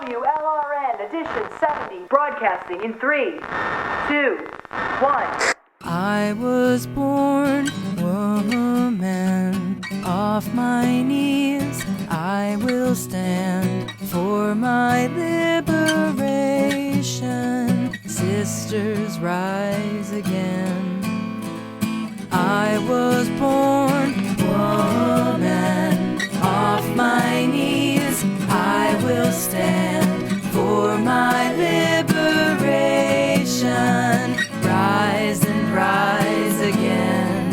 WLRN Edition 70, broadcasting in 3, 2, 1. I was born woman, off my knees I will stand for my liberation. Sisters, rise again. I was born woman, off my knees I will stand for my liberation. Rise and rise again.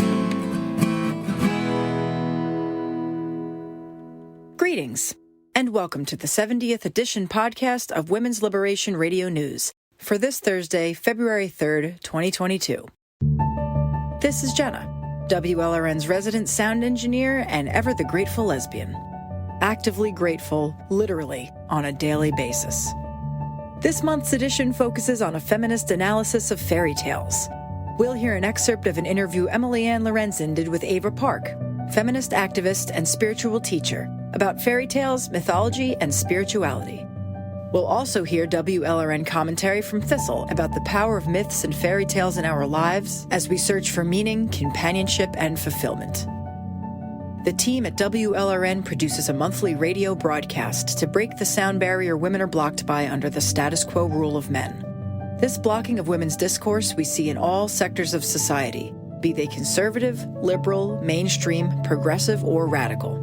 Greetings, and welcome to the 70th edition podcast of Women's Liberation Radio News for this Thursday, February 3rd, 2022. This is Jenna, WLRN's resident sound engineer and ever the grateful lesbian. Actively grateful, literally, on a daily basis. This month's edition focuses on a feminist analysis of fairy tales. We'll hear an excerpt of an interview Emiliann Lorenzen did with Ava Park, feminist activist and spiritual teacher, about fairy tales, mythology, and spirituality. We'll also hear WLRN commentary from Thistle about the power of myths and fairy tales in our lives as we search for meaning, companionship, and fulfillment. The team at WLRN produces a monthly radio broadcast to break the sound barrier women are blocked by under the status quo rule of men. This blocking of women's discourse we see in all sectors of society, be they conservative, liberal, mainstream, progressive, or radical.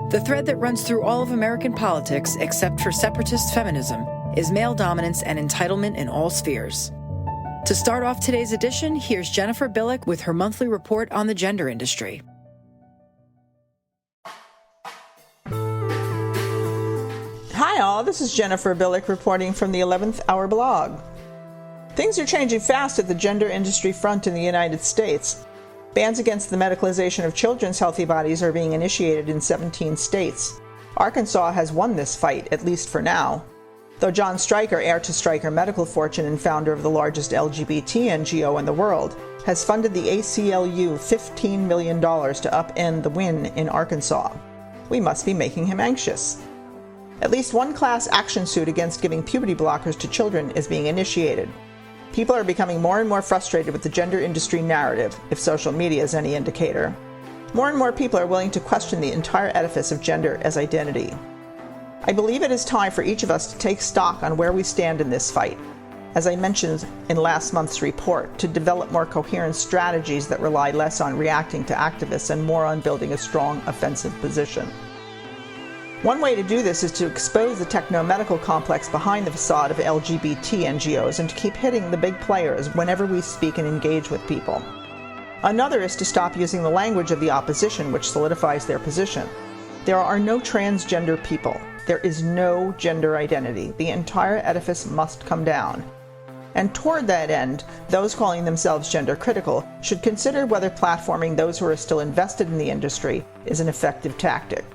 The thread that runs through all of American politics, except for separatist feminism, is male dominance and entitlement in all spheres. To start off today's edition, here's Jennifer Bilek with her monthly report on the gender industry. Hi all, this is Jennifer Bilek reporting from the 11th Hour blog. Things are changing fast at the gender industry front in the United States. Bans against the medicalization of children's healthy bodies are being initiated in 17 states. Arkansas has won this fight, at least for now. Though John Stryker, heir to Stryker Medical Fortune and founder of the largest LGBT NGO in the world, has funded the ACLU $15 million to upend the win in Arkansas. We must be making him anxious. At least one class action suit against giving puberty blockers to children is being initiated. People are becoming more and more frustrated with the gender industry narrative, if social media is any indicator. More and more people are willing to question the entire edifice of gender as identity. I believe it is time for each of us to take stock on where we stand in this fight, as I mentioned in last month's report, to develop more coherent strategies that rely less on reacting to activists and more on building a strong offensive position. One way to do this is to expose the techno-medical complex behind the facade of LGBT NGOs and to keep hitting the big players whenever we speak and engage with people. Another is to stop using the language of the opposition, which solidifies their position. There are no transgender people. There is no gender identity. The entire edifice must come down. And toward that end, those calling themselves gender critical should consider whether platforming those who are still invested in the industry is an effective tactic.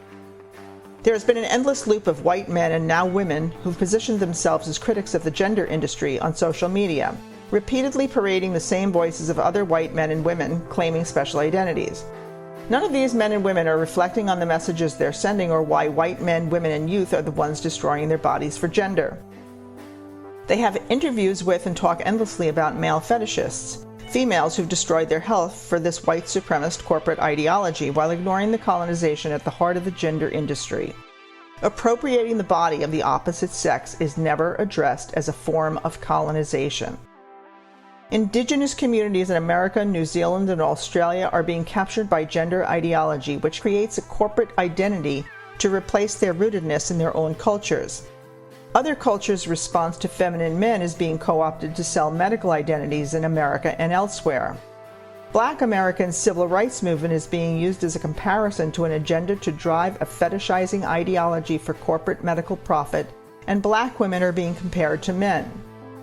There has been an endless loop of white men and now women who've positioned themselves as critics of the gender industry on social media, repeatedly parading the same voices of other white men and women claiming special identities. None of these men and women are reflecting on the messages they're sending or why white men, women, and youth are the ones destroying their bodies for gender. They have interviews with and talk endlessly about male fetishists, females who've destroyed their health for this white supremacist corporate ideology while ignoring the colonization at the heart of the gender industry. Appropriating the body of the opposite sex is never addressed as a form of colonization. Indigenous communities in America, New Zealand, and Australia are being captured by gender ideology, which creates a corporate identity to replace their rootedness in their own cultures. Other cultures' response to feminine men is being co-opted to sell medical identities in America and elsewhere. Black American civil rights movement is being used as a comparison to an agenda to drive a fetishizing ideology for corporate medical profit, and black women are being compared to men.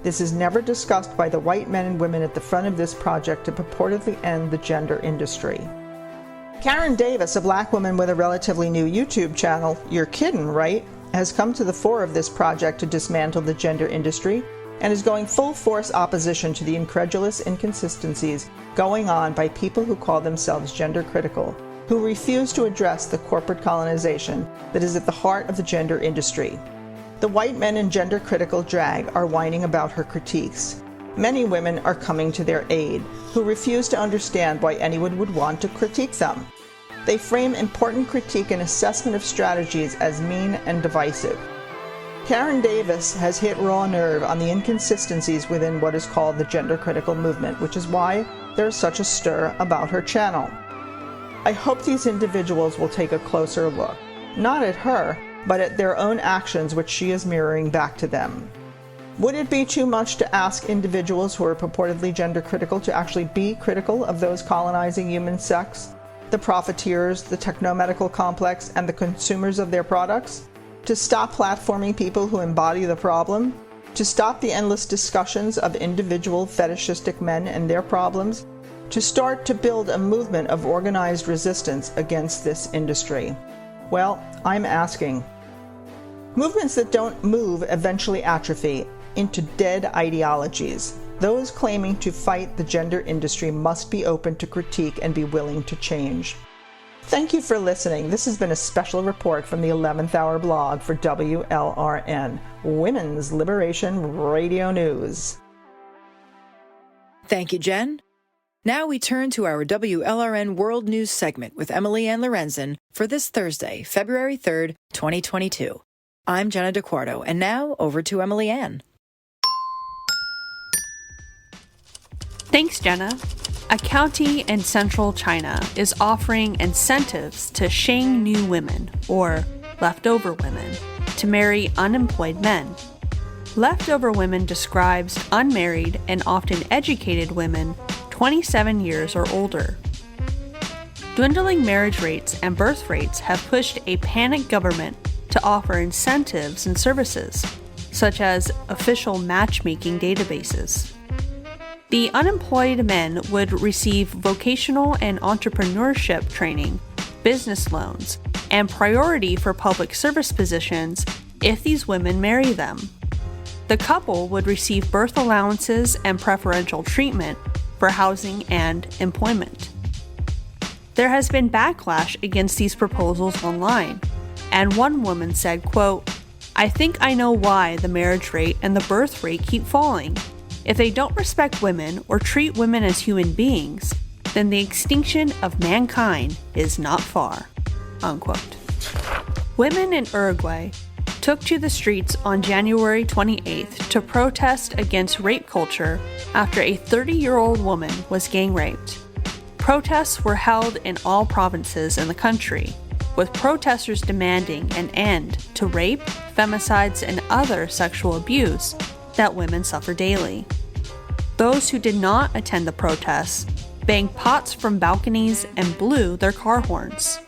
This is never discussed by the white men and women at the front of this project to purportedly end the gender industry. Karen Davis, a black woman with a relatively new YouTube channel, you're kidding, right?, has come to the fore of this project to dismantle the gender industry and is going full force opposition to the incredulous inconsistencies going on by people who call themselves gender critical, who refuse to address the corporate colonization that is at the heart of the gender industry. The white men in gender-critical drag are whining about her critiques. Many women are coming to their aid, who refuse to understand why anyone would want to critique them. They frame important critique and assessment of strategies as mean and divisive. Karen Davis has hit raw nerve on the inconsistencies within what is called the gender-critical movement, which is why there is such a stir about her channel. I hope these individuals will take a closer look, not at her, but at their own actions which she is mirroring back to them. Would it be too much to ask individuals who are purportedly gender-critical to actually be critical of those colonizing human sex, the profiteers, the technomedical complex, and the consumers of their products? To stop platforming people who embody the problem? To stop the endless discussions of individual fetishistic men and their problems? To start to build a movement of organized resistance against this industry? Well, I'm asking. Movements that don't move eventually atrophy into dead ideologies. Those claiming to fight the gender industry must be open to critique and be willing to change. Thank you for listening. This has been a special report from the 11th Hour blog for WLRN, Women's Liberation Radio News. Thank you, Jen. Now we turn to our WLRN World News segment with Emiliann Lorenzen for this Thursday, February 3rd, 2022. I'm Jenna DiQuarto, and now over to Emiliann. Thanks, Jenna. A county in central China is offering incentives to Shang New women, or leftover women, to marry unemployed men. Leftover women describes unmarried and often educated women 27 years or older. Dwindling marriage rates and birth rates have pushed a panicked government to offer incentives and services, such as official matchmaking databases. The unemployed men would receive vocational and entrepreneurship training, business loans, and priority for public service positions if these women marry them. The couple would receive birth allowances and preferential treatment for housing and employment. There has been backlash against these proposals online, and one woman said, quote, "I think I know why the marriage rate and the birth rate keep falling. If they don't respect women or treat women as human beings, then the extinction of mankind is not far." Unquote. Women in Uruguay took to the streets on January 28th to protest against rape culture after a 30-year-old woman was gang raped. Protests were held in all provinces in the country, with protesters demanding an end to rape, femicides, and other sexual abuse that women suffer daily. Those who did not attend the protests banged pots from balconies and blew their car horns.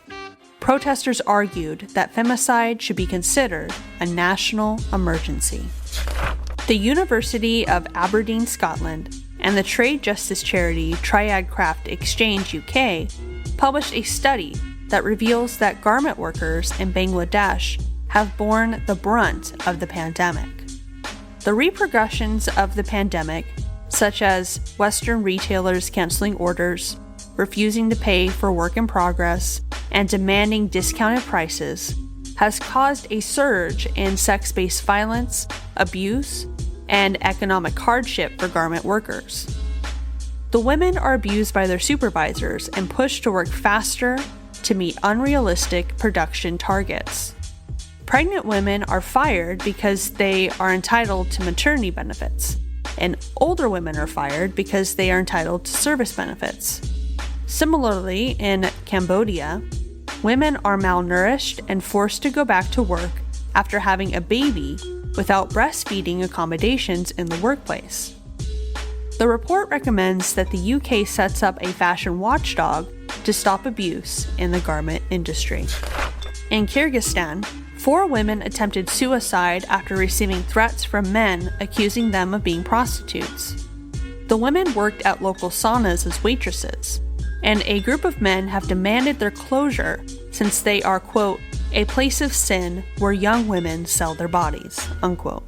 Protesters argued that femicide should be considered a national emergency. The University of Aberdeen, Scotland, and the trade justice charity Triad Craft Exchange UK published a study that reveals that garment workers in Bangladesh have borne the brunt of the pandemic. The repercussions of the pandemic, such as Western retailers canceling orders, refusing to pay for work in progress, and demanding discounted prices, has caused a surge in sex-based violence, abuse, and economic hardship for garment workers. The women are abused by their supervisors and pushed to work faster to meet unrealistic production targets. Pregnant women are fired because they are entitled to maternity benefits, and older women are fired because they are entitled to service benefits. Similarly, in Cambodia, women are malnourished and forced to go back to work after having a baby without breastfeeding accommodations in the workplace. The report recommends that the UK sets up a fashion watchdog to stop abuse in the garment industry. In Kyrgyzstan, 4 women attempted suicide after receiving threats from men accusing them of being prostitutes. The women worked at local saunas as waitresses, and a group of men have demanded their closure since they are, quote, a place of sin where young women sell their bodies, unquote.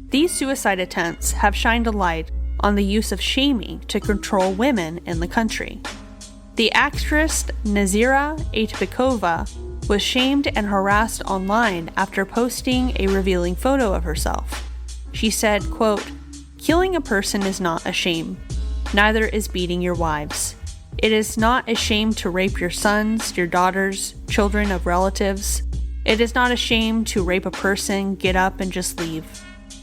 These suicide attempts have shined a light on the use of shaming to control women in the country. The actress Nazira Aitbekova was shamed and harassed online after posting a revealing photo of herself. She said, quote, "Killing a person is not a shame. Neither is beating your wives. It is not a shame to rape your sons, your daughters, children of relatives. It is not a shame to rape a person, get up, and just leave.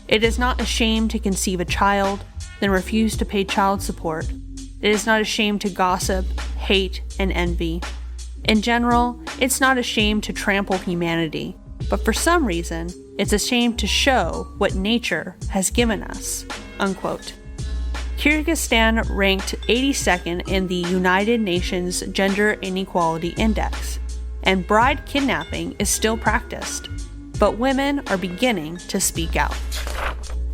It is not a shame to conceive a child, then refuse to pay child support. It is not a shame to gossip, hate, and envy. In general, it's not a shame to trample humanity, but for some reason, it's a shame to show what nature has given us," unquote. Kyrgyzstan ranked 82nd in the United Nations Gender Inequality Index, and bride kidnapping is still practiced, but women are beginning to speak out.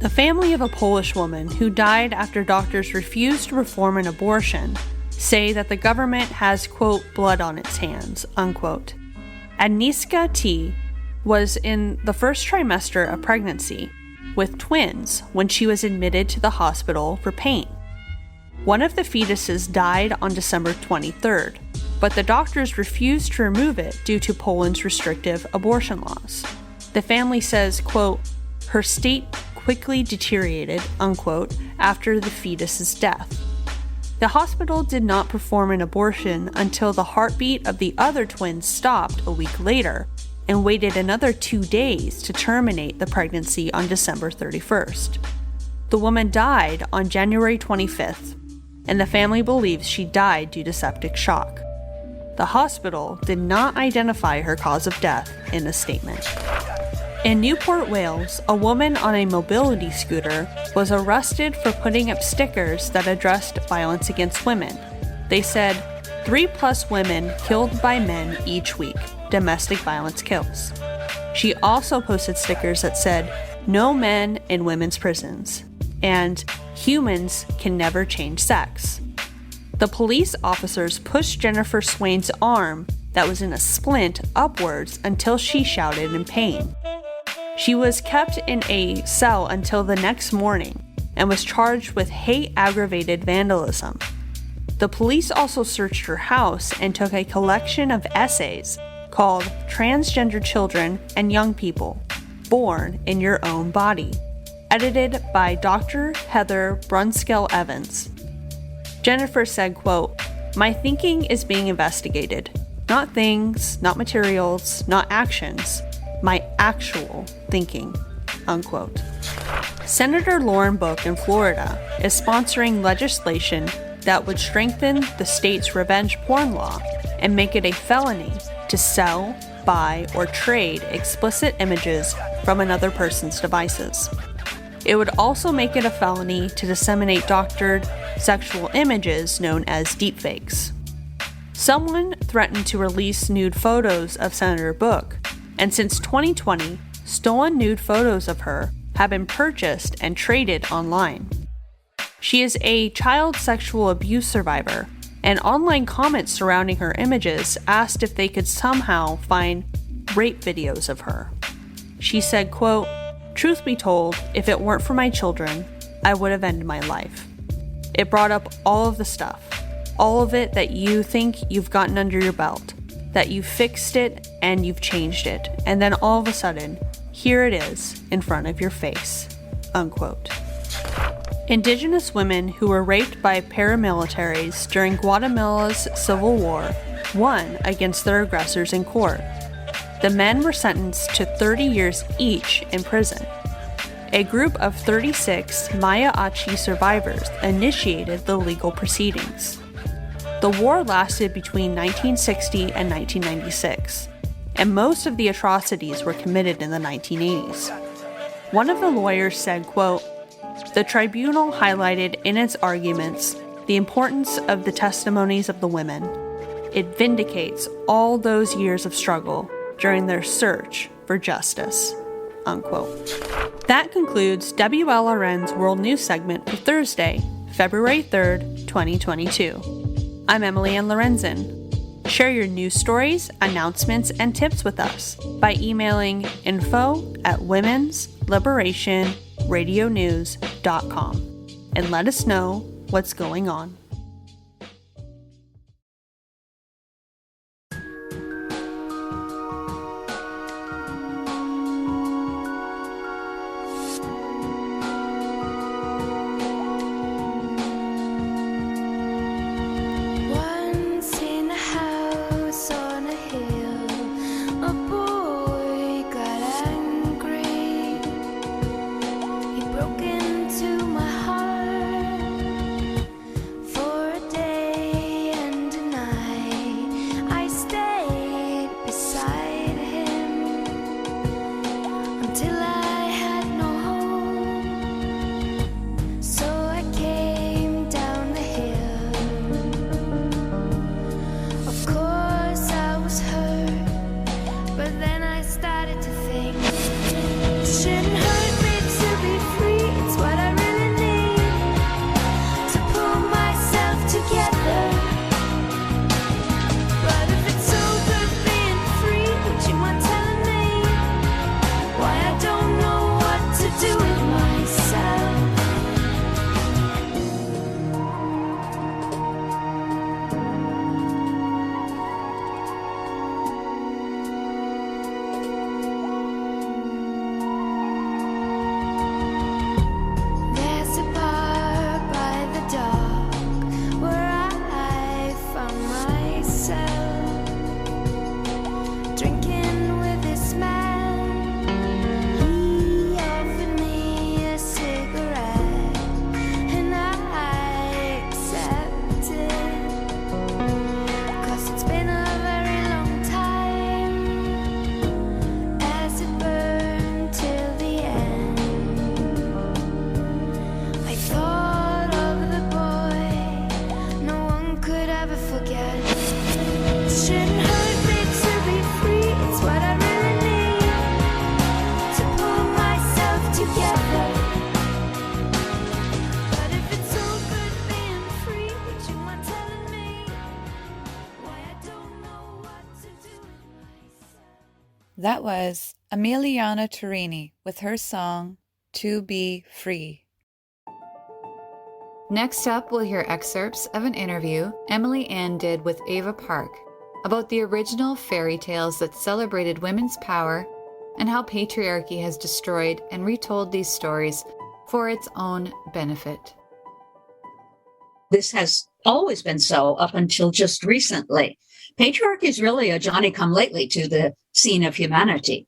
The family of a Polish woman who died after doctors refused to perform an abortion say that the government has, quote, "blood on its hands," unquote. Agnieszka T. was in the first trimester of pregnancy with twins when she was admitted to the hospital for pain. One of the fetuses died on December 23rd, but the doctors refused to remove it due to Poland's restrictive abortion laws. The family says, quote, "Her state quickly deteriorated," unquote, after the fetus's death. The hospital did not perform an abortion until the heartbeat of the other twins stopped a week later, and waited another 2 days to terminate the pregnancy on December 31st. The woman died on January 25th, and the family believes she died due to septic shock. The hospital did not identify her cause of death in a statement. In Newport, Wales, a woman on a mobility scooter was arrested for putting up stickers that addressed violence against women. They said, 3+ women killed by men each week. Domestic violence kills. She also posted stickers that said, "No men in women's prisons," and "Humans can never change sex." The police officers pushed Jennifer Swain's arm that was in a splint upwards until she shouted in pain. She was kept in a cell until the next morning and was charged with hate-aggravated vandalism. The police also searched her house and took a collection of essays called Transgender Children and Young People, Born in Your Own Body, edited by Dr. Heather Brunskell Evans. Jennifer said, quote, "My thinking is being investigated. Not things, not materials, not actions. My actual thinking," unquote. Senator Lauren Book in Florida is sponsoring legislation that would strengthen the state's revenge porn law and make it a felony to sell, buy, or trade explicit images from another person's devices. It would also make it a felony to disseminate doctored sexual images known as deepfakes. Someone threatened to release nude photos of Senator Book, and since 2020, stolen nude photos of her have been purchased and traded online. She is a child sexual abuse survivor, and online comments surrounding her images asked if they could somehow find rape videos of her. She said, quote, "Truth be told, if it weren't for my children, I would have ended my life. It brought up all of the stuff, all of it that you think you've gotten under your belt, that you fixed it and you've changed it, and then all of a sudden, here it is in front of your face," unquote. Indigenous women who were raped by paramilitaries during Guatemala's civil war won against their aggressors in court. The men were sentenced to 30 years each in prison. A group of 36 Maya Achi survivors initiated the legal proceedings. The war lasted between 1960 and 1996, and most of the atrocities were committed in the 1980s. One of the lawyers said, quote, "The tribunal highlighted in its arguments the importance of the testimonies of the women. It vindicates all those years of struggle during their search for justice," unquote. That concludes WLRN's World News segment for Thursday, February 3rd, 2022. I'm Emiliann Lorenzen. Share your news stories, announcements, and tips with us by emailing info@womensliberationradionews.com and let us know what's going on. until I had no home. So I came down the hill. Of course I was hurt, but then I started to think it shouldn't hurt me to be free. It's what I really need to pull myself together. But if it's so good being free, would you mind telling me why I don't know what to do with myself? There's a bar by the dock where I found myself drinking with this man. He offered me a cigarette and I accepted, 'cause it's been a very long time as it burned till the end. I thought of the boy no one could ever forget. It shouldn't hurt me to be free. It's what I really need to pull myself together. But if it's so good being free, would you mind telling me why I don't know what to do with myself? That was Emilianna Torrini with her song To Be Free. Next up, we'll hear excerpts of an interview Emiliann did with Ava Park about the original fairy tales that celebrated women's power and how patriarchy has destroyed and retold these stories for its own benefit. This has always been so up until just recently. Patriarchy is really a Johnny-come-lately to the scene of humanity.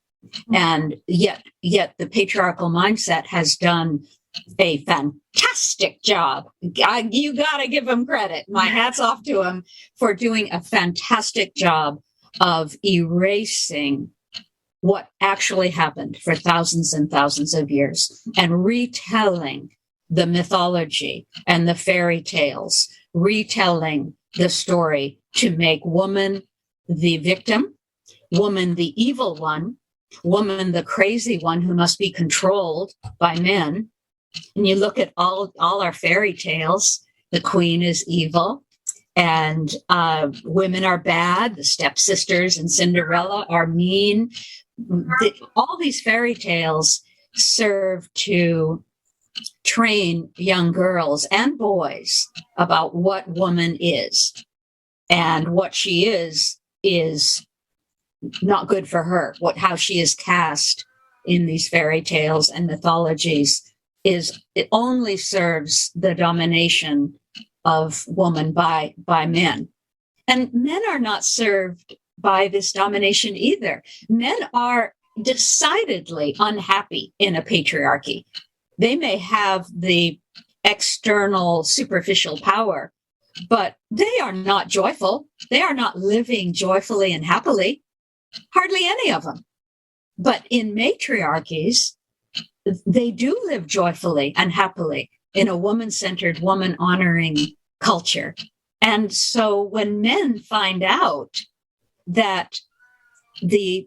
And yet the patriarchal mindset has done a fantastic job. You got to give them credit. My hat's off to them for doing a fantastic job of erasing what actually happened for thousands and thousands of years and retelling the mythology and the fairy tales, retelling the story to make woman the victim, woman the evil one, woman the crazy one who must be controlled by men. And you look at all our fairy tales, the queen is evil and women are bad. The stepsisters and Cinderella are mean. All these fairy tales serve to train young girls and boys about what woman is. And what she is not good for her. How she is cast in these fairy tales and mythologies it only serves the domination of woman by men. And men are not served by this domination either. Men are decidedly unhappy in a patriarchy. They may have the external superficial power, but they are not joyful. They are not living joyfully and happily. Hardly any of them. But in matriarchies, they do live joyfully and happily in a woman-centered, woman-honoring culture. And so when men find out that the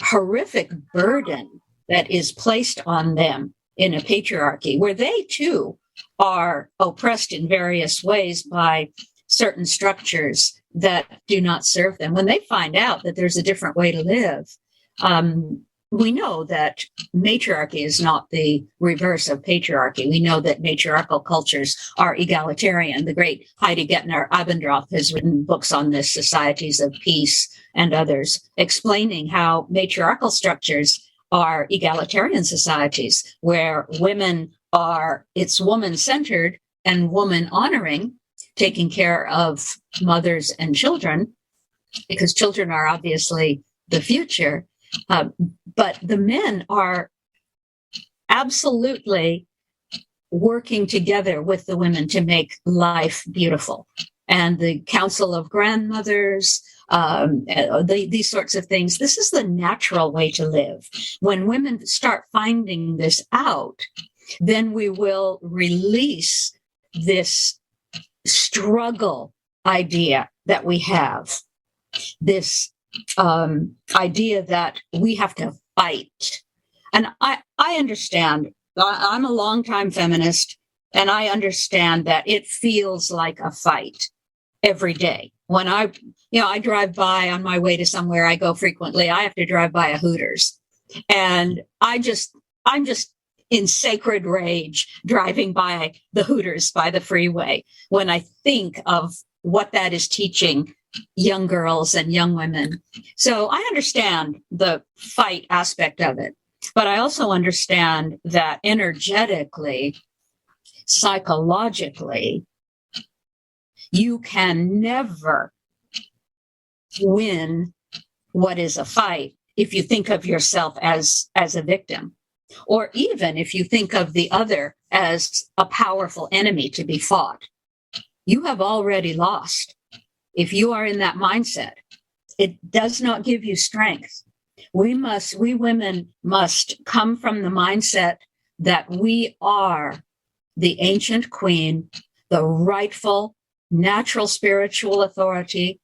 horrific burden that is placed on them in a patriarchy, where they too are oppressed in various ways by certain structures that do not serve them, when they find out that there's a different way to live, we know that matriarchy is not the reverse of patriarchy. We know that matriarchal cultures are egalitarian. The great Heidi Gettner Abendroth has written books on this, Societies of Peace and others, explaining how matriarchal structures are egalitarian societies where it's woman-centered and woman-honoring, taking care of mothers and children, because children are obviously the future. But the men are absolutely working together with the women to make life beautiful. and the Council of Grandmothers, these sorts of things. This is the natural way to live. When women start finding this out, then we will release this struggle idea that we have, this idea that we have to fight. And I understand. I'm a longtime feminist, and I understand that it feels like a fight every day. When I drive by on my way to somewhere I go frequently, I have to drive by a Hooters. And I'm just in sacred rage driving by the Hooters by the freeway when I think of what that is teaching young girls and young women. So I understand the fight aspect of it, but I also understand that energetically, psychologically, you can never win what is a fight if you think of yourself as a victim, or even if you think of the other as a powerful enemy to be fought. You have already lost. If you are in that mindset, it does not give you strength. We women must come from the mindset that we are the ancient queen, the rightful, natural spiritual authority,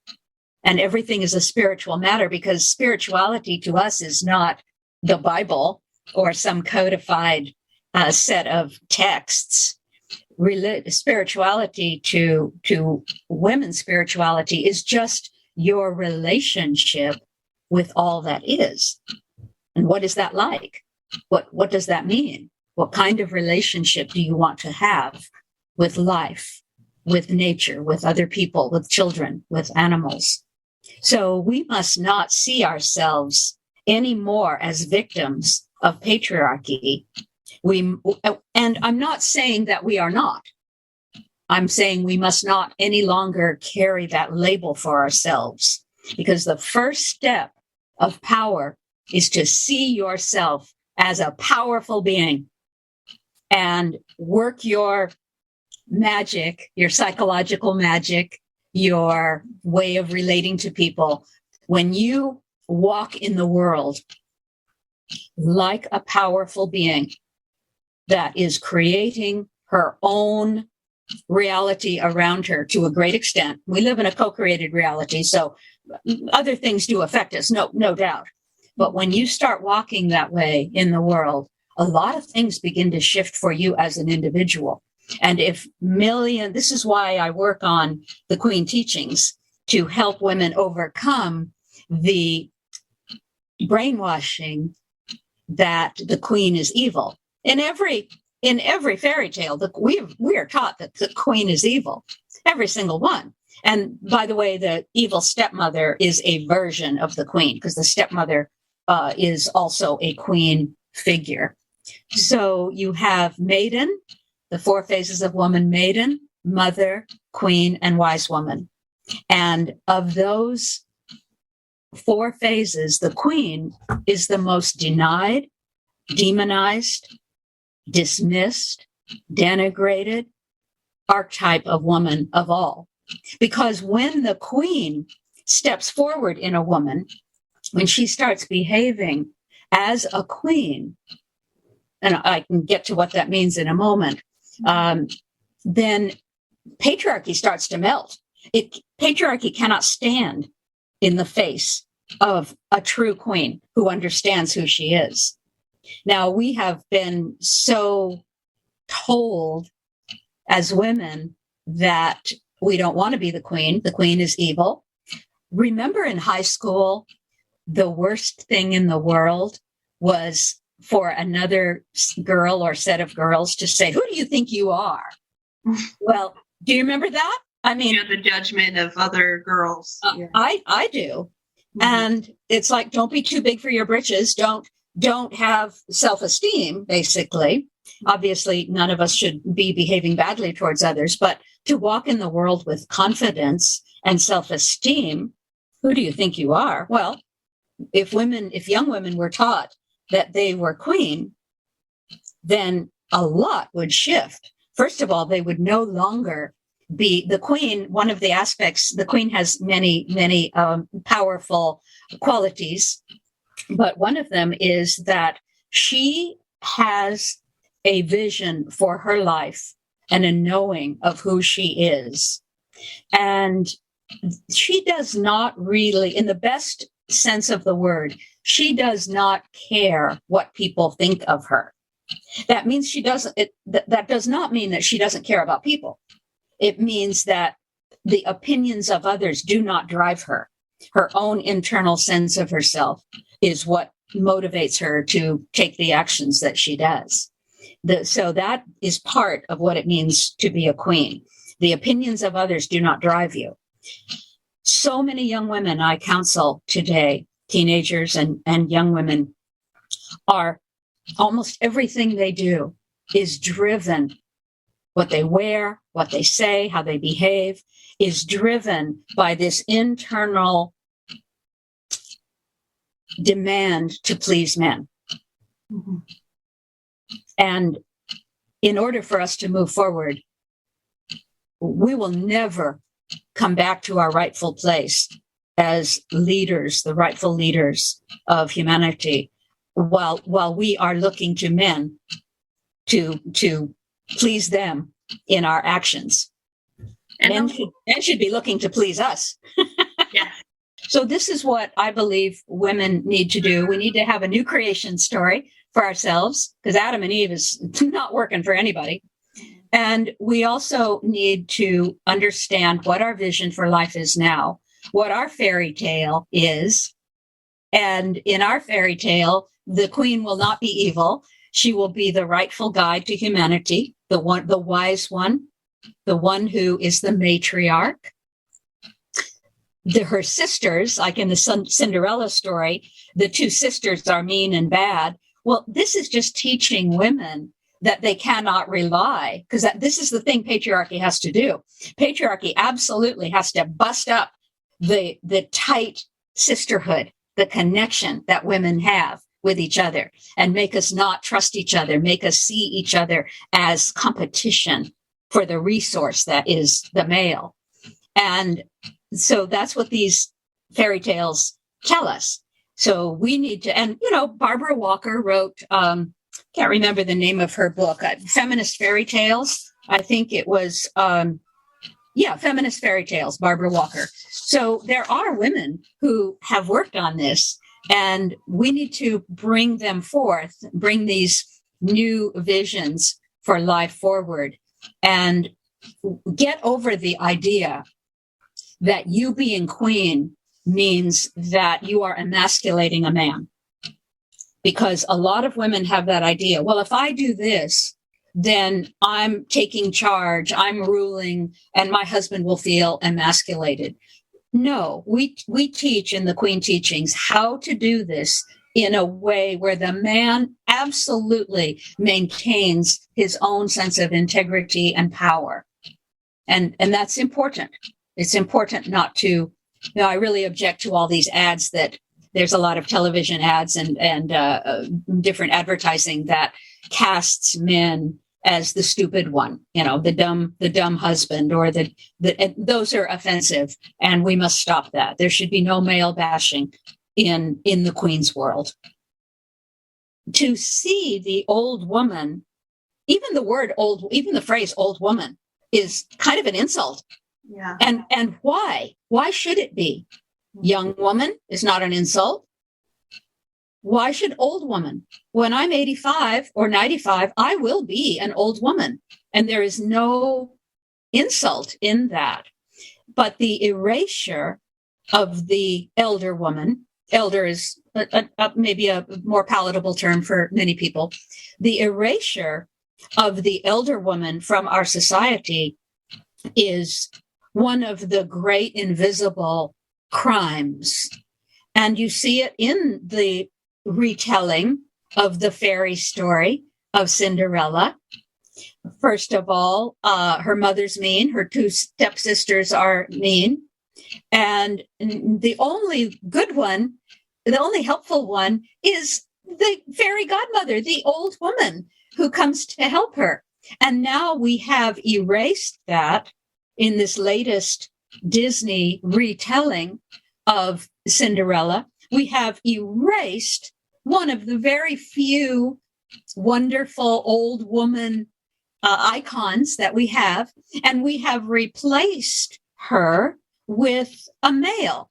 and everything is a spiritual matter, because spirituality to us is not the Bible or some codified set of texts. Spirituality to women's spirituality is just your relationship with all that is. And what is that like? What does that mean? What kind of relationship do you want to have with life, with nature, with other people, with children, with animals? So we must not see ourselves anymore as victims of patriarchy. And I'm not saying that we are not. I'm saying we must not any longer carry that label for ourselves, because the first step of power is to see yourself as a powerful being and work your magic, your psychological magic, your way of relating to people. When you walk in the world like a powerful being that is creating her own reality around her to a great extent. We live in a co-created reality, so other things do affect us, no doubt. But when you start walking that way in the world, a lot of things begin to shift for you as an individual. And this is why I work on the Queen teachings, to help women overcome the brainwashing that the Queen is evil. In every fairy tale, we are taught that the Queen is evil, every single one. And by the way, the evil stepmother is a version of the Queen, because the stepmother is also a queen figure. So you have maiden, the 4 phases of woman: maiden, mother, queen, and wise woman. And of those 4 phases, the queen is the most denied, demonized, dismissed, denigrated archetype of woman of all. Because when the queen steps forward in a woman, when she starts behaving as a queen, and I can get to what that means in a moment, then patriarchy starts to melt. Patriarchy cannot stand in the face of a true queen who understands who she is. Now, we have been so told as women that we don't want to be the queen. The queen is evil. Remember in high school, the worst thing in the world was for another girl or set of girls to say, "Who do you think you are?" Well, do you remember that? I mean, the judgment of other girls. Yeah. I do. Mm-hmm. And it's like, don't be too big for your britches. Don't have self-esteem, basically. Obviously, none of us should be behaving badly towards others, but to walk in the world with confidence and self-esteem, who do you think you are? Well, if young women were taught that they were queen, then a lot would shift. First of all, they would no longer be the queen. One of the aspects, the queen has many powerful qualities, but one of them is that she has a vision for her life and a knowing of who she is. And she does not really, in the best sense of the word, she does not care what people think of her. That means she doesn't, that does not mean that she doesn't care about people. It means that the opinions of others do not drive her. Her own internal sense of herself is what motivates her to take the actions that she does. So that is part of what it means to be a queen. The opinions of others do not drive you. So many young women I counsel today, teenagers and young women, are almost everything they do is driven. What they wear, what they say, how they behave is driven by this internal demand to please men. Mm-hmm. And in order for us to move forward, we will never come back to our rightful place as leaders, the rightful leaders of humanity, while we are looking to men to please them in our actions. And men should be looking to please us. Yeah. So this is what I believe women need to do. We need to have a new creation story for ourselves, because Adam and Eve is not working for anybody. And we also need to understand what our vision for life is now, what our fairy tale is. And in our fairy tale, the queen will not be evil. She will be the rightful guide to humanity, the wise one, the one who is the matriarch. Her sisters, like in the Cinderella story, the two sisters are mean and bad. Well, this is just teaching women that they cannot rely, because this is the thing patriarchy has to do. Patriarchy absolutely has to bust up the tight sisterhood, the connection that women have with each other, and make us not trust each other, make us see each other as competition for the resource that is the male. And so that's what these fairy tales tell us. So we need to, and, Barbara Walker wrote, can't remember the name of her book, Feminist Fairy Tales. I think it was, Feminist Fairy Tales, Barbara Walker. So there are women who have worked on this, and we need to bring them forth, bring these new visions for life forward, and get over the idea that you being queen means that you are emasculating a man. Because a lot of women have that idea. Well, if I do this, then I'm taking charge, I'm ruling, and my husband will feel emasculated. No, we teach in the Queen Teachings how to do this in a way where the man absolutely maintains his own sense of integrity and power. And that's important. It's important not to, I really object to all these ads that there's a lot of television ads and different advertising that casts men as the stupid one, the dumb husband, or those are offensive, and we must stop that. There should be no male bashing in the Queen's world. To see the old woman, even the phrase old woman is kind of an insult. Yeah. And why? Why should it be? Young woman is not an insult. Why should old woman? When I'm 85 or 95, I will be an old woman. And there is no insult in that. But the erasure of the elder woman, elder is maybe a more palatable term for many people. The erasure of the elder woman from our society is one of the great invisible crimes. And you see it in the retelling of the fairy story of Cinderella. First of all, her mother's mean, her two stepsisters are mean. And the only good one, the only helpful one is the fairy godmother, the old woman who comes to help her. And now we have erased that in this latest Disney retelling of Cinderella, we have erased one of the very few wonderful old woman icons that we have, and we have replaced her with a male.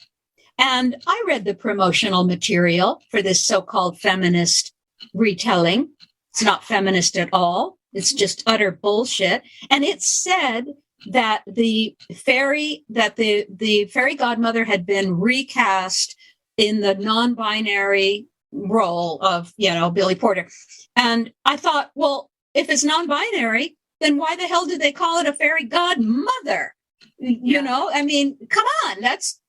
And I read the promotional material for this so-called feminist retelling. It's not feminist at all. It's just utter bullshit. And it said that the fairy godmother had been recast in the non-binary role of, Billy Porter. And I thought, well, if it's non-binary, then why the hell did they call it a fairy godmother? I mean, come on, that's,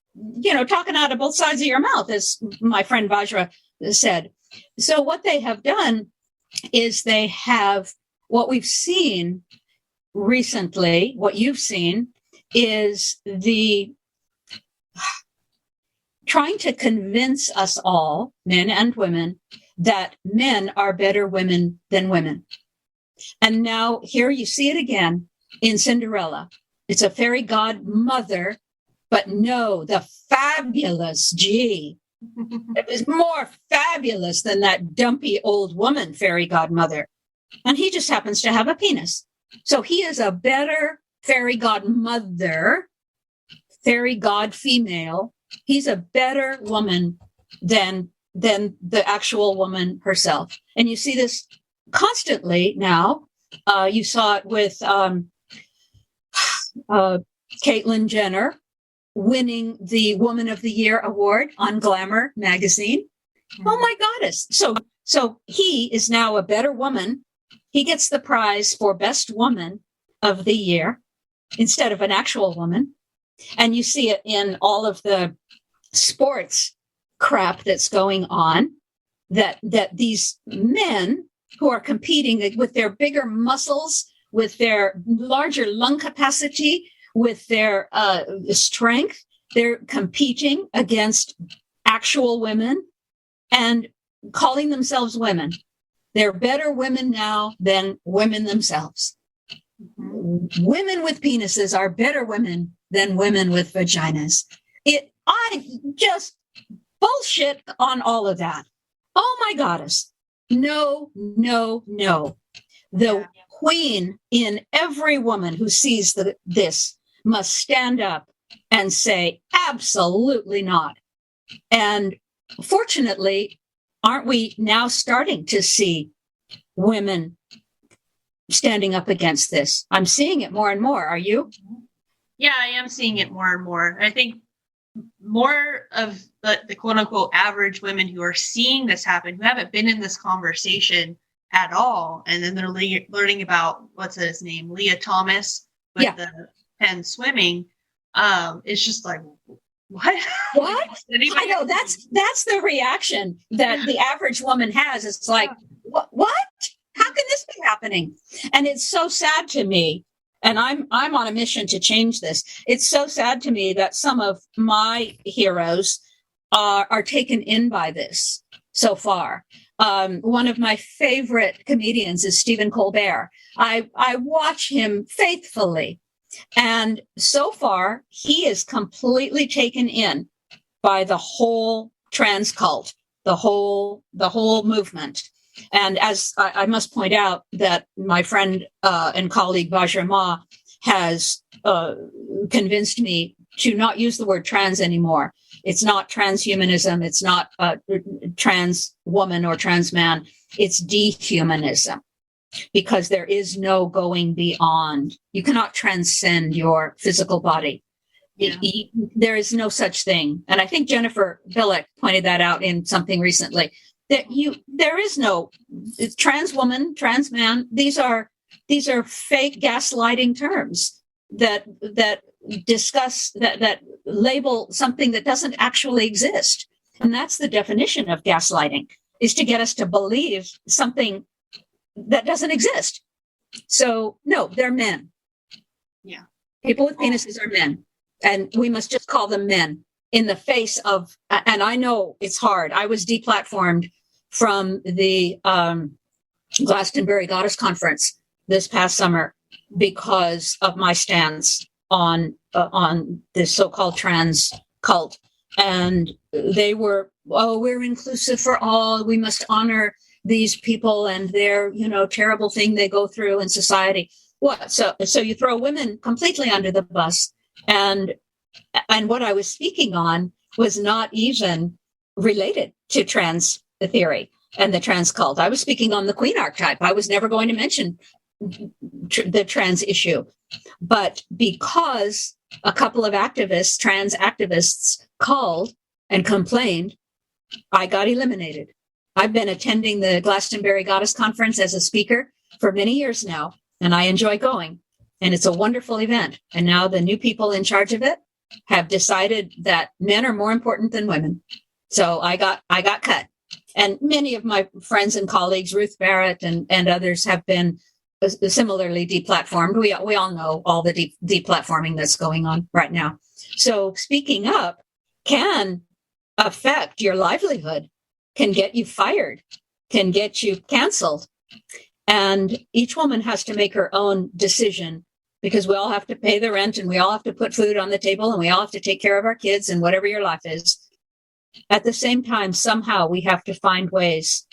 talking out of both sides of your mouth, as my friend Vajra said. So what they have done is they have, what we've seen recently, what you've seen is the trying to convince us all, men and women, that men are better women than women. And now here you see it again in Cinderella. It's a fairy godmother, but no, the fabulous G. It was more fabulous than that dumpy old woman fairy godmother. And he just happens to have a penis. So he is a better fairy godmother, fairy god female. He's a better woman than the actual woman herself. And you see this constantly now. You saw it with Caitlyn Jenner winning the Woman of the Year award on Glamour magazine. Oh my goddess. So he is now a better woman. He gets the prize for best woman of the year instead of an actual woman. And you see it in all of the sports crap that's going on, that these men who are competing with their bigger muscles, with their larger lung capacity, with their strength, they're competing against actual women and calling themselves women. They're better women now than women themselves. Women with penises are better women than women with vaginas. I just bullshit on all of that. Oh my goddess. No. The queen in every woman who sees this must stand up and say, absolutely not. And fortunately, aren't we now starting to see women standing up against this? I'm seeing it more and more. Are you? Yeah, I am seeing it more and more. I think more of the quote unquote average women who are seeing this happen, who haven't been in this conversation at all, and then they're learning about, what's his name, Leah Thomas with the Penn swimming. It's just like, what? I know that's the reaction that the average woman has. It's like, what? How can this be happening? And it's so sad to me. And I'm on a mission to change this. It's so sad to me that some of my heroes are taken in by this so far. One of my favorite comedians is Stephen Colbert. I watch him faithfully. And so far, he is completely taken in by the whole trans cult, the whole movement. And as I must point out that my friend and colleague Vajra Ma has convinced me to not use the word trans anymore. It's not transhumanism. It's not trans woman or trans man. It's dehumanism, because there is no going beyond. You cannot transcend your physical body. Yeah. There is no such thing. And I think Jennifer Bilek pointed that out in something recently. There is no trans woman, trans man. These are fake gaslighting terms that discuss that label something that doesn't actually exist. And that's the definition of gaslighting, is to get us to believe something that doesn't exist. So no, they're men. Yeah. People with penises are men, and we must just call them men in the face of, and I know it's hard. I was deplatformed from the Glastonbury Goddess Conference this past summer because of my stance on this so-called trans cult, and they were, oh, we're inclusive for all. We must honor these people and their, terrible thing they go through in society. What? So you throw women completely under the bus, and what I was speaking on was not even related to trans theory and the trans cult. I was speaking on the queen archetype. I was never going to mention the trans issue, but because a couple of activists, trans activists, called and complained, I got eliminated. I've been attending the Glastonbury Goddess Conference as a speaker for many years now, and I enjoy going. And it's a wonderful event. And now the new people in charge of it have decided that men are more important than women. So I got cut. And many of my friends and colleagues, Ruth Barrett and others, have been similarly deplatformed. We all know all the deplatforming that's going on right now. So speaking up can affect your livelihood, can get you fired, can get you canceled. And each woman has to make her own decision, because we all have to pay the rent and we all have to put food on the table and we all have to take care of our kids and whatever your life is. At the same time, somehow we have to find ways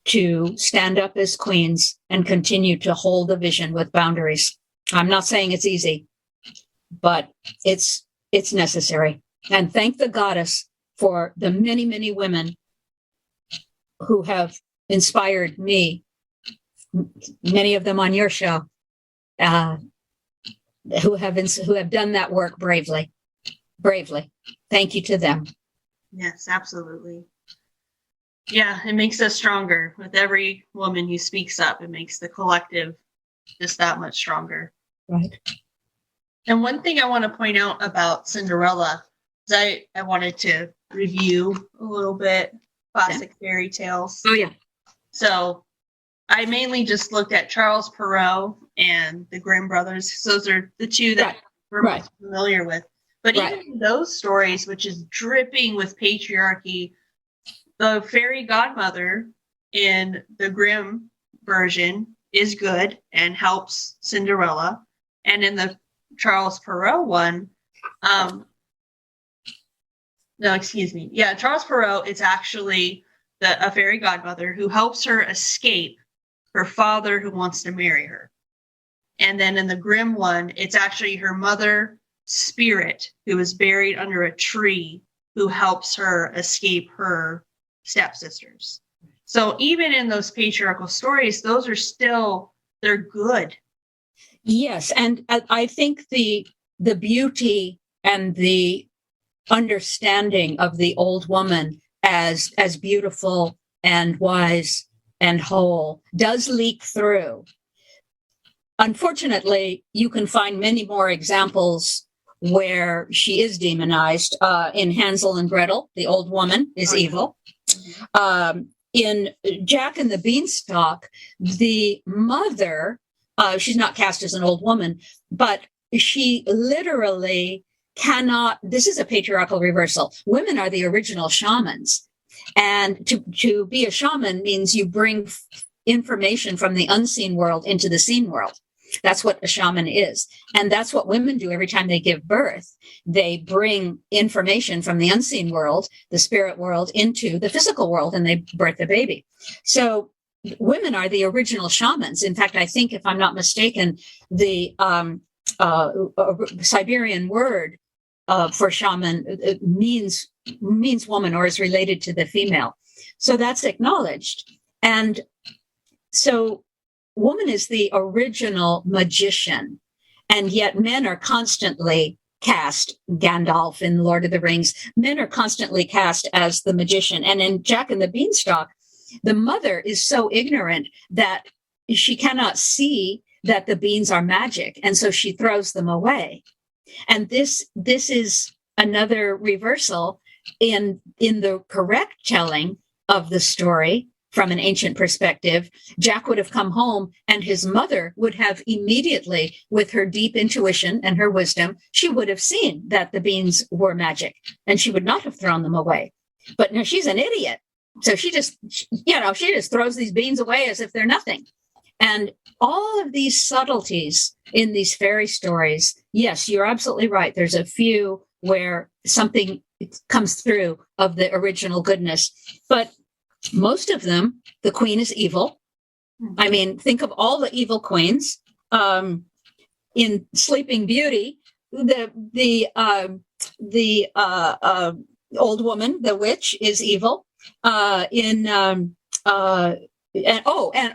to stand up as queens and continue to hold the vision with boundaries. I'm not saying it's easy, but it's necessary. And thank the goddess for the many, many women who have inspired me, many of them on your show, who have done that work bravely. Thank you to them. Yes, absolutely. Yeah, it makes us stronger. With every woman who speaks up, it makes the collective just that much stronger. Right. And one thing I want to point out about Cinderella is I wanted to review a little bit classic fairy tales. Oh, yeah. So I mainly just looked at Charles Perrault and the Grimm brothers. Those are the two that we're most familiar with. But even in those stories, which is dripping with patriarchy, the fairy godmother in the Grimm version is good and helps Cinderella. And in the Charles Perrault one, Charles Perrault, it's actually a fairy godmother who helps her escape her father who wants to marry her. And then in the Grimm one, it's actually her mother spirit who is buried under a tree who helps her escape her stepsisters. So even in those patriarchal stories, those are still, they're good. Yes, and I think the beauty and the understanding of the old woman as beautiful and wise and whole does leak through. Unfortunately, you can find many more examples where she is demonized. In Hansel and Gretel, the old woman is evil. In Jack and the Beanstalk, the mother, she's not cast as an old woman, but she literally cannot, this is a patriarchal reversal. Women are the original shamans. And to be a shaman means you bring information from the unseen world into the seen world. That's what a shaman is. And that's what women do every time they give birth. They bring information from the unseen world, the spirit world, into the physical world, and they birth a baby. So women are the original shamans. In fact, I think, if I'm not mistaken, the Siberian word for shaman means woman, or is related to the female. So that's acknowledged. And so woman is the original magician, and yet men are constantly cast, Gandalf in Lord of the Rings, men are constantly cast as the magician. And in Jack and the Beanstalk, the mother is so ignorant that she cannot see that the beans are magic, and so she throws them away. And this is another reversal in the correct telling of the story. From an ancient perspective, Jack would have come home and his mother would have immediately, with her deep intuition and her wisdom, she would have seen that the beans were magic and she would not have thrown them away. But no, she's an idiot. So she just throws these beans away as if they're nothing. And all of these subtleties in these fairy stories, yes, you're absolutely right. There's a few where something comes through of the original goodness, but most of them, the queen is evil. I mean, think of all the evil queens. In Sleeping Beauty, the old woman, the witch, is evil. And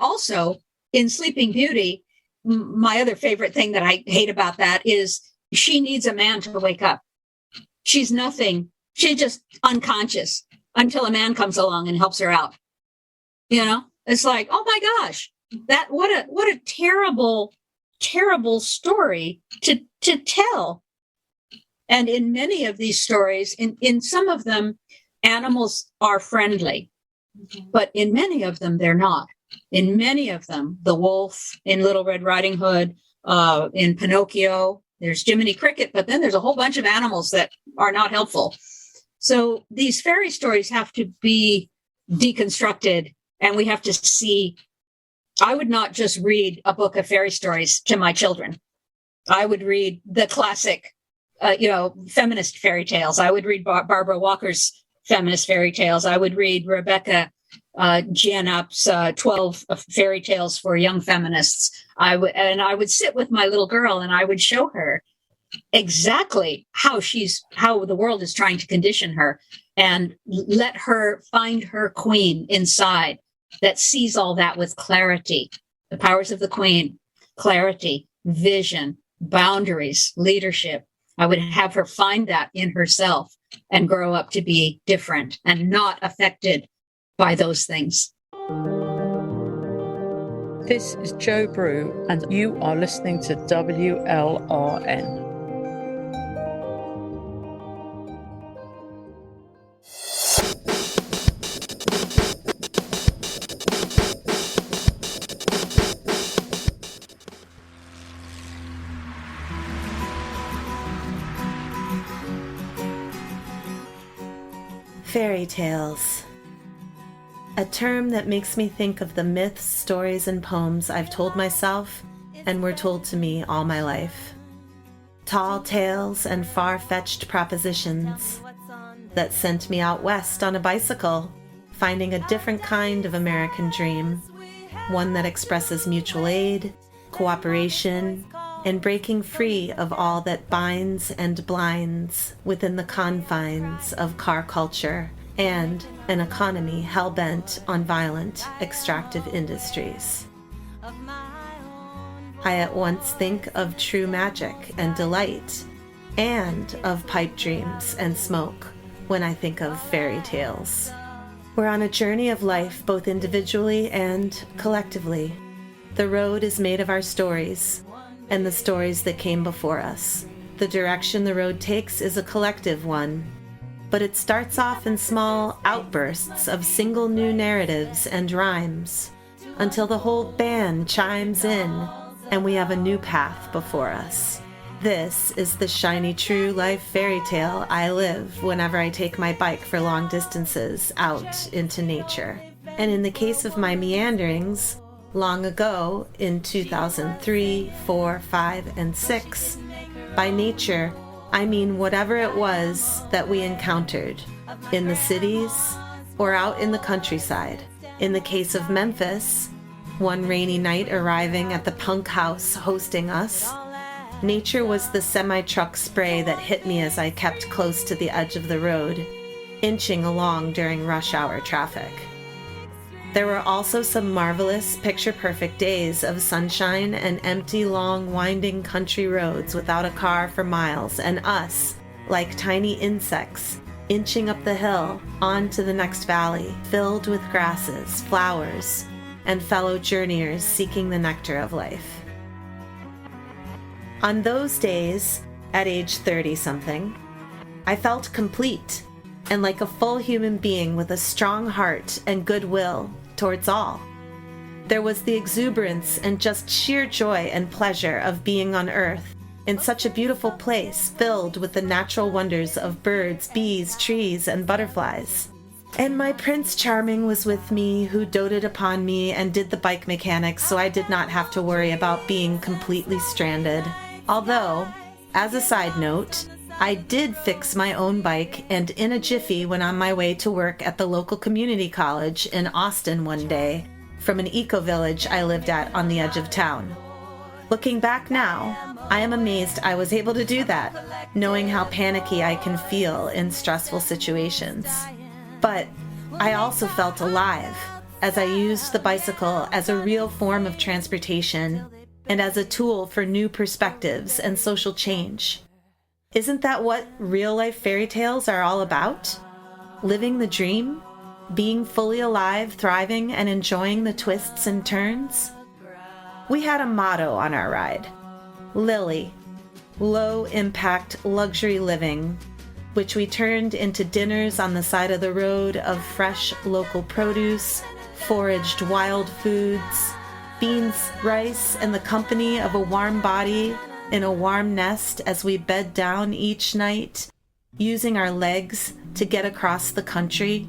also in Sleeping Beauty, my other favorite thing that I hate about that is she needs a man to wake up. She's nothing. She's just unconscious until a man comes along and helps her out. You know, it's like, oh my gosh, what a terrible, terrible story to tell. And in many of these stories, in some of them, animals are friendly, but in many of them, they're not. In many of them, the wolf in Little Red Riding Hood, in Pinocchio, there's Jiminy Cricket, but then there's a whole bunch of animals that are not helpful. So these fairy stories have to be deconstructed, and we have to see. I would not just read a book of fairy stories to my children. I would read the classic, feminist fairy tales. I would read Barbara Walker's feminist fairy tales. I would read Rebecca Giannup's 12 fairy tales for young feminists. I would sit with my little girl and I would show her exactly how the world is trying to condition her, and let her find her queen inside that sees all that with clarity. The powers of the queen: clarity, vision, boundaries, leadership. I would have her find that in herself and grow up to be different and not affected by those things. This is Joe Brew, and you are listening to WLRN. Fairy tales. A term that makes me think of the myths, stories, and poems I've told myself and were told to me all my life. Tall tales and far-fetched propositions that sent me out west on a bicycle, finding a different kind of American dream, one that expresses mutual aid, cooperation, and breaking free of all that binds and blinds within the confines of car culture and an economy hell-bent on violent, extractive industries. I at once think of true magic and delight, and of pipe dreams and smoke when I think of fairy tales. We're on a journey of life, both individually and collectively. The road is made of our stories, and the stories that came before us. The direction the road takes is a collective one, but it starts off in small outbursts of single new narratives and rhymes, until the whole band chimes in and we have a new path before us. This is the shiny true life fairy tale I live whenever I take my bike for long distances out into nature. And in the case of my meanderings, long ago, in 2003, 4, 5, and 6, by nature, I mean whatever it was that we encountered, in the cities or out in the countryside. In the case of Memphis, one rainy night arriving at the punk house hosting us, nature was the semi-truck spray that hit me as I kept close to the edge of the road, inching along during rush hour traffic. There were also some marvelous, picture-perfect days of sunshine and empty, long, winding country roads without a car for miles, and us, like tiny insects, inching up the hill onto the next valley, filled with grasses, flowers, and fellow journeyers seeking the nectar of life. On those days, at age 30-something, I felt complete and like a full human being with a strong heart and goodwill towards all. There was the exuberance and just sheer joy and pleasure of being on Earth, in such a beautiful place filled with the natural wonders of birds, bees, trees, and butterflies. And my Prince Charming was with me, who doted upon me and did the bike mechanics, so I did not have to worry about being completely stranded. Although, as a side note, I did fix my own bike and in a jiffy went on my way to work at the local community college in Austin one day from an eco-village I lived at on the edge of town. Looking back now, I am amazed I was able to do that, knowing how panicky I can feel in stressful situations. But I also felt alive as I used the bicycle as a real form of transportation and as a tool for new perspectives and social change. Isn't that what real-life fairy tales are all about? Living the dream? Being fully alive, thriving, and enjoying the twists and turns? We had a motto on our ride. Lily, low-impact luxury living, which we turned into dinners on the side of the road of fresh local produce, foraged wild foods, beans, rice, and the company of a warm body in a warm nest as we bed down each night, using our legs to get across the country.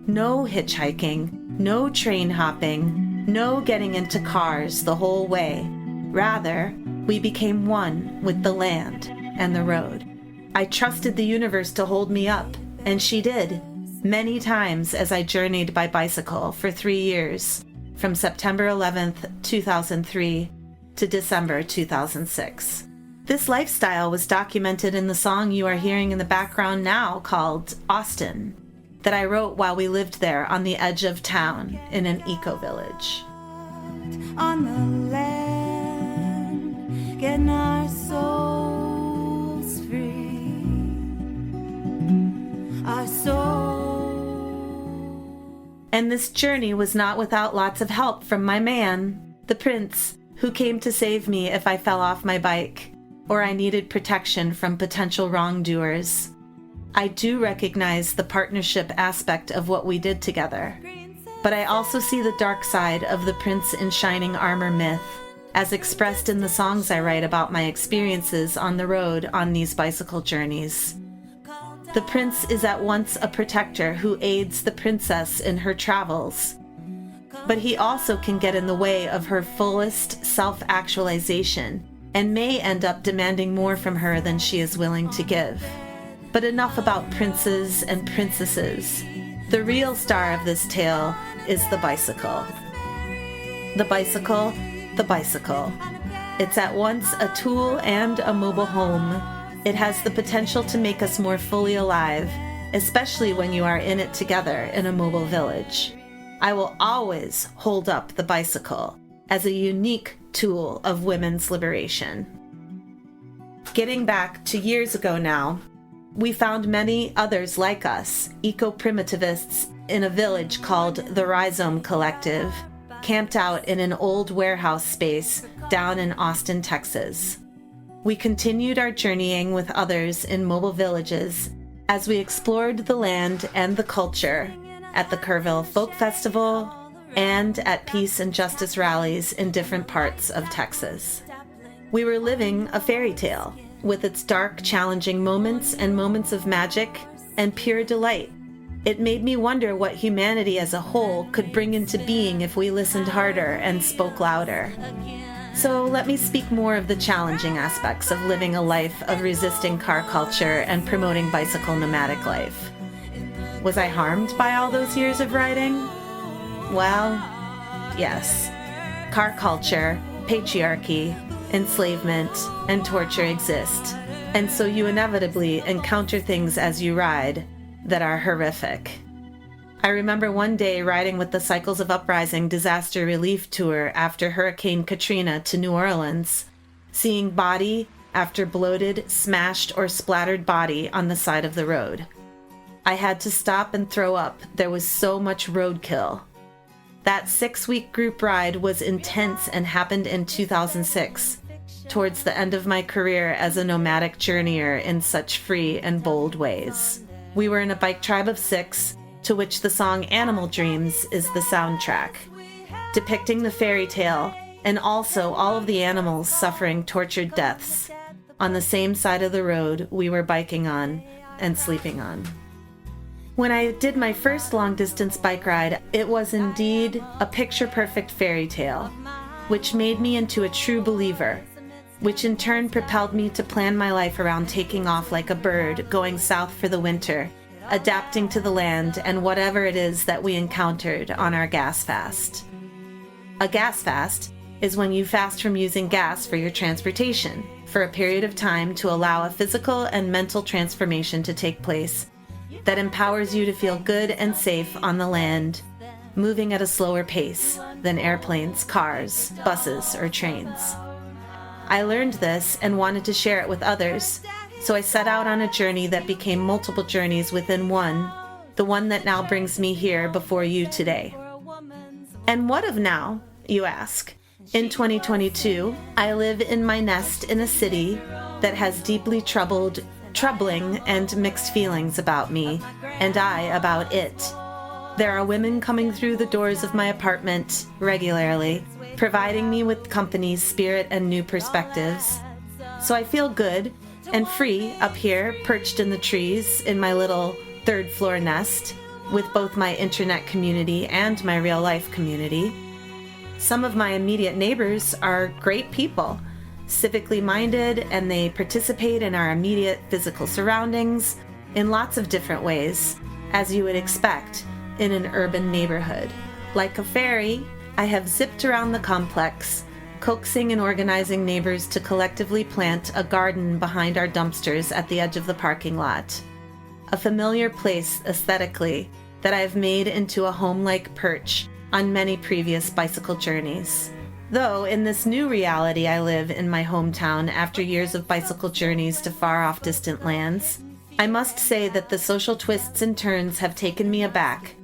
No hitchhiking, no train hopping, no getting into cars the whole way. Rather, we became one with the land and the road. I trusted the universe to hold me up, and she did, many times as I journeyed by bicycle for 3 years, from September 11th, 2003 to December 2006. This lifestyle was documented in the song you are hearing in the background now called Austin, that I wrote while we lived there on the edge of town in an eco-village. On the land, getting our souls free. Our souls. And this journey was not without lots of help from my man, the prince, who came to save me if I fell off my bike or I needed protection from potential wrongdoers. I do recognize the partnership aspect of what we did together, but I also see the dark side of the prince in shining armor myth, as expressed in the songs I write about my experiences on the road on these bicycle journeys. The prince is at once a protector who aids the princess in her travels, but he also can get in the way of her fullest self-actualization and may end up demanding more from her than she is willing to give. But enough about princes and princesses. The real star of this tale is the bicycle. The bicycle, the bicycle. It's at once a tool and a mobile home. It has the potential to make us more fully alive, especially when you are in it together in a mobile village. I will always hold up the bicycle as a unique tool of women's liberation. Getting back to years ago now, we found many others like us, eco-primitivists, in a village called the Rhizome Collective, camped out in an old warehouse space down in Austin, Texas. We continued our journeying with others in mobile villages as we explored the land and the culture at the Kerrville Folk Festival and at peace and justice rallies in different parts of Texas. We were living a fairy tale with its dark, challenging moments and moments of magic and pure delight. It made me wonder what humanity as a whole could bring into being if we listened harder and spoke louder. So let me speak more of the challenging aspects of living a life of resisting car culture and promoting bicycle nomadic life. Was I harmed by all those years of riding? Well, yes. Car culture, patriarchy, enslavement, and torture exist, and so you inevitably encounter things as you ride that are horrific. I remember one day riding with the Cycles of Uprising disaster relief tour after Hurricane Katrina to New Orleans, seeing body after bloated, smashed, or splattered body on the side of the road. I had to stop and throw up. There was so much roadkill. That 6-week group ride was intense and happened in 2006, towards the end of my career as a nomadic journeyer in such free and bold ways. We were in a bike tribe of 6, to which the song Animal Dreams is the soundtrack, depicting the fairy tale and also all of the animals suffering tortured deaths on the same side of the road we were biking on and sleeping on. When I did my first long-distance bike ride, it was indeed a picture-perfect fairy tale, which made me into a true believer, which in turn propelled me to plan my life around taking off like a bird, going south for the winter, adapting to the land and whatever it is that we encountered on our gas fast. A gas fast is when you fast from using gas for your transportation for a period of time to allow a physical and mental transformation to take place that empowers you to feel good and safe on the land, moving at a slower pace than airplanes, cars, buses, or trains. I learned this and wanted to share it with others, so I set out on a journey that became multiple journeys within one, the one that now brings me here before you today. And what of now, you ask? In 2022, I live in my nest in a city that has deeply troubling and mixed feelings about me, and I about it. There are women coming through the doors of my apartment regularly, providing me with company, spirit, and new perspectives. So I feel good and free up here, perched in the trees in my little third-floor nest, with both my internet community and my real-life community. Some of my immediate neighbors are great people, civically minded, and they participate in our immediate physical surroundings in lots of different ways, as you would expect in an urban neighborhood. Like a fairy, I have zipped around the complex, coaxing and organizing neighbors to collectively plant a garden behind our dumpsters at the edge of the parking lot. A familiar place aesthetically that I have made into a home-like perch on many previous bicycle journeys. Though in this new reality I live in my hometown after years of bicycle journeys to far-off distant lands, I must say that the social twists and turns have taken me aback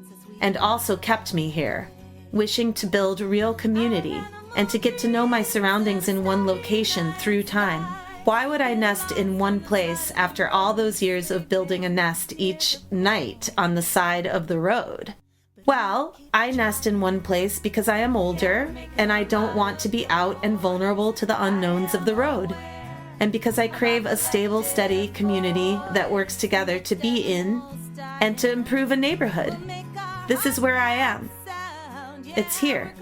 and also kept me here, wishing to build real community and to get to know my surroundings in one location through time. Why would I nest in one place after all those years of building a nest each night on the side of the road? Well, I nest in one place because I am older and I don't want to be out and vulnerable to the unknowns of the road. And because I crave a stable, steady community that works together to be in and to improve a neighborhood. This is where I am. It's here.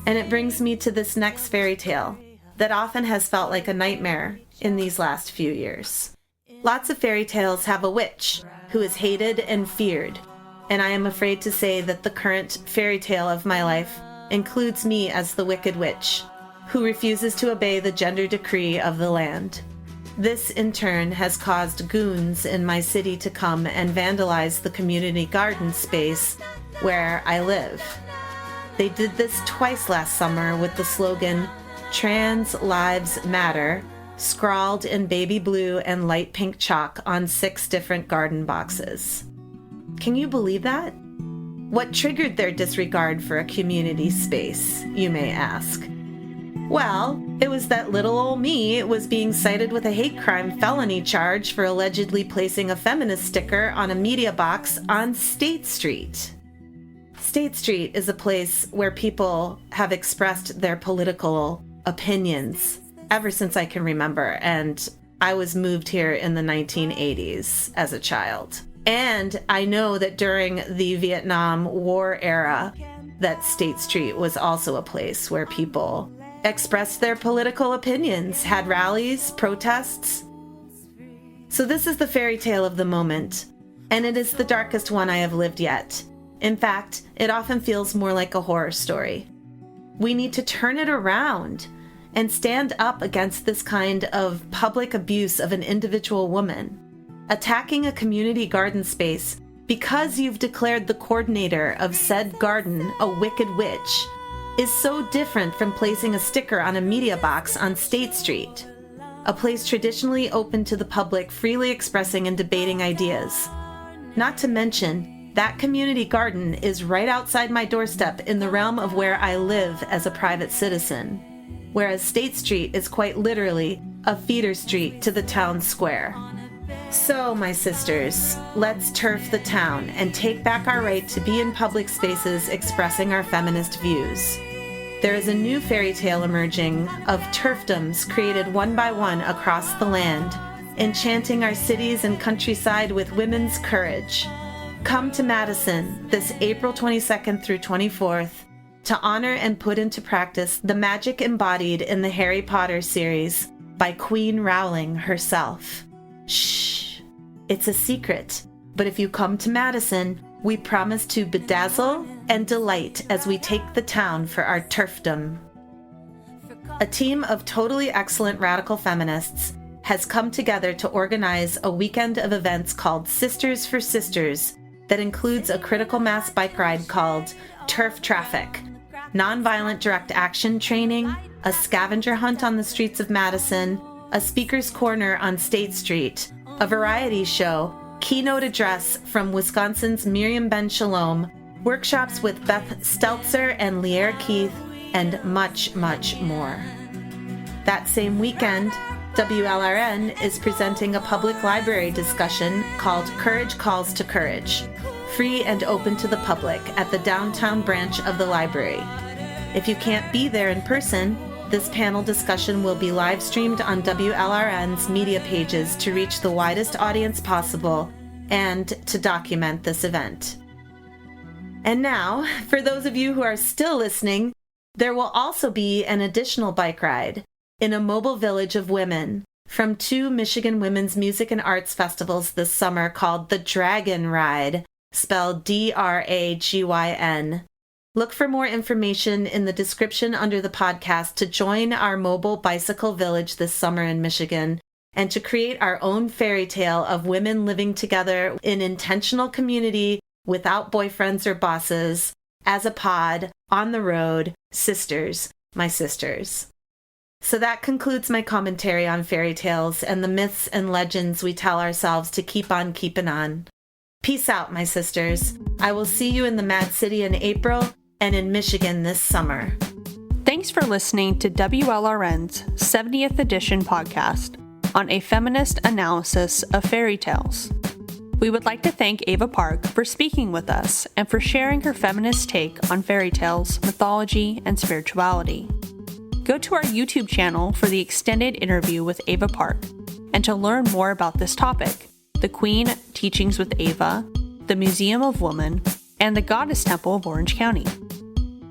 And it brings me to this next fairy tale that often has felt like a nightmare in these last few years. Lots of fairy tales have a witch who is hated and feared. And I am afraid to say that the current fairy tale of my life includes me as the Wicked Witch, who refuses to obey the gender decree of the land. This, in turn, has caused goons in my city to come and vandalize the community garden space where I live. They did this twice last summer with the slogan, "Trans Lives Matter," scrawled in baby blue and light pink chalk on 6 different garden boxes. Can you believe that? What triggered their disregard for a community space, you may ask? Well, it was that little old me was being cited with a hate crime felony charge for allegedly placing a feminist sticker on a media box on State Street. State Street is a place where people have expressed their political opinions ever since I can remember, and I was moved here in the 1980s as a child. And I know that during the Vietnam War era, that State Street was also a place where people expressed their political opinions, had rallies, protests. So this is the fairy tale of the moment, and it is the darkest one I have lived yet. In fact, it often feels more like a horror story. We need to turn it around and stand up against this kind of public abuse of an individual woman. Attacking a community garden space because you've declared the coordinator of said garden a wicked witch is so different from placing a sticker on a media box on State Street, a place traditionally open to the public freely expressing and debating ideas. Not to mention, that community garden is right outside my doorstep in the realm of where I live as a private citizen, whereas State Street is quite literally a feeder street to the town square. So, my sisters, let's turf the town and take back our right to be in public spaces expressing our feminist views. There is a new fairy tale emerging of turfdoms created one by one across the land, enchanting our cities and countryside with women's courage. Come to Madison this April 22nd through 24th to honor and put into practice the magic embodied in the Harry Potter series by Queen Rowling herself. Shh, it's a secret, but if you come to Madison, we promise to bedazzle and delight as we take the town for our turfdom. A team of totally excellent radical feminists has come together to organize a weekend of events called Sisters for Sisters that includes a critical mass bike ride called Turf Traffic, nonviolent direct action training, a scavenger hunt on the streets of Madison, a speaker's corner on State Street, a variety show, keynote address from Wisconsin's Miriam Ben Shalom, workshops with Beth Steltzer and Lierre Keith, and much, much more. That same weekend, WLRN is presenting a public library discussion called Courage Calls to Courage, free and open to the public at the downtown branch of the library. If you can't be there in person, this panel discussion will be live streamed on WLRN's media pages to reach the widest audience possible and to document this event. And now, for those of you who are still listening, there will also be an additional bike ride in a mobile village of women from 2 Michigan women's music and arts festivals this summer called the Dragon Ride, spelled DRAGYN. Look for more information in the description under the podcast to join our mobile bicycle village this summer in Michigan and to create our own fairy tale of women living together in intentional community without boyfriends or bosses, as a pod, on the road, sisters, my sisters. So that concludes my commentary on fairy tales and the myths and legends we tell ourselves to keep on keeping on. Peace out, my sisters. I will see you in the Mad City in April and in Michigan this summer. Thanks for listening to WLRN's 70th edition podcast on a feminist analysis of fairy tales. We would like to thank Ava Park for speaking with us and for sharing her feminist take on fairy tales, mythology, and spirituality. Go to our YouTube channel for the extended interview with Ava Park and to learn more about this topic, the Queen Teachings with Ava, the Museum of Woman, and the Goddess Temple of Orange County.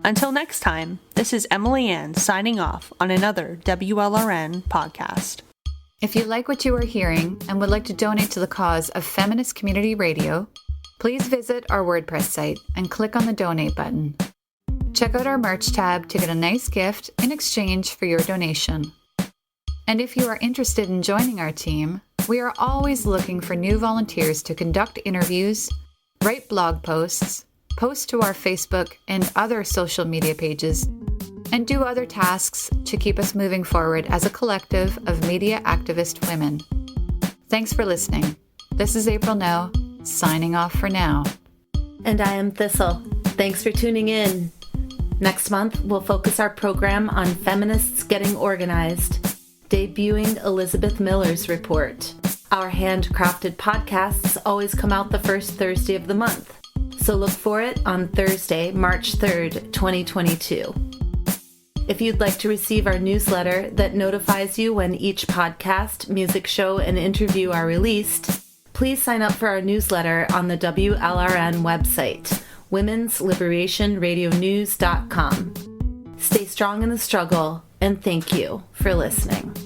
Until next time, this is Emiliann signing off on another WLRN podcast. If you like what you are hearing and would like to donate to the cause of feminist community radio, please visit our WordPress site and click on the donate button. Check out our merch tab to get a nice gift in exchange for your donation. And if you are interested in joining our team, we are always looking for new volunteers to conduct interviews, write blog posts, post to our Facebook and other social media pages, and do other tasks to keep us moving forward as a collective of media activist women. Thanks for listening. This is April No, signing off for now. And I am Thistle. Thanks for tuning in. Next month, we'll focus our program on feminists getting organized, debuting Elizabeth Miller's report. Our handcrafted podcasts always come out the first Thursday of the month, so look for it on Thursday, March 3rd, 2022. If you'd like to receive our newsletter that notifies you when each podcast, music show, and interview are released, please sign up for our newsletter on the WLRN website, womensliberationradionews.com. Stay strong in the struggle, and thank you for listening.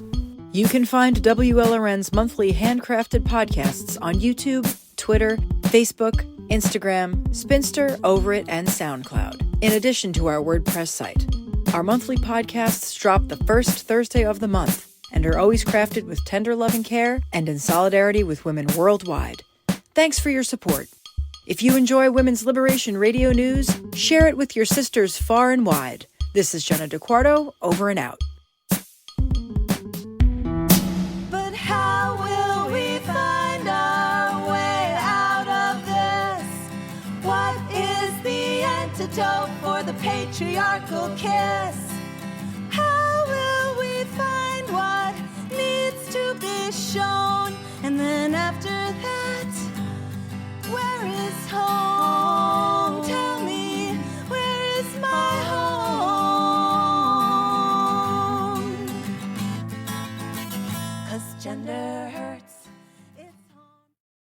You can find WLRN's monthly handcrafted podcasts on YouTube, Twitter, Facebook, Instagram, Spinster, Overit, and SoundCloud, in addition to our WordPress site. Our monthly podcasts drop the first Thursday of the month and are always crafted with tender loving care and in solidarity with women worldwide. Thanks for your support. If you enjoy women's liberation radio news, share it with your sisters far and wide. This is Jenna DiQuarto, over and out. But how will we find our way out of this? What is the antidote for the patriarchal kiss? How will we find what needs to be shown? And then after that, where is home? Tell me, where is my home? 'Cause gender hurts.